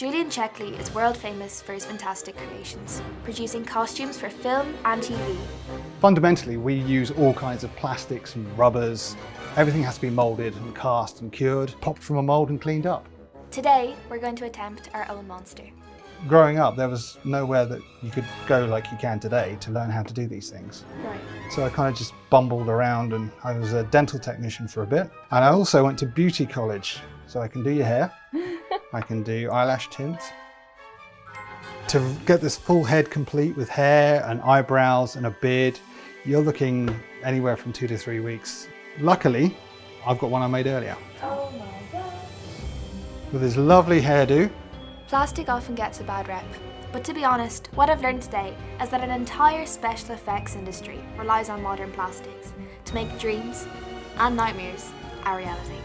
Julian Checkley is world famous for his fantastic creations, producing costumes for film and TV. Fundamentally, we use all kinds of plastics and rubbers. Everything has to be moulded and cast and cured, popped from a mould and cleaned up. Today, we're going to attempt our own monster. Growing up, there was nowhere that you could go like you can today to learn how to do these things. Right. So I kind of just bumbled around, and I was a dental technician for a bit. And I also went to beauty college, so I can do your hair. I can do eyelash tints. To get this full head complete with hair and eyebrows and a beard, you're looking anywhere from 2 to 3 weeks. Luckily, I've got one I made earlier. Oh my god. With his lovely hairdo. Plastic often gets a bad rep, but to be honest, what I've learned today is that an entire special effects industry relies on modern plastics to make dreams and nightmares a reality.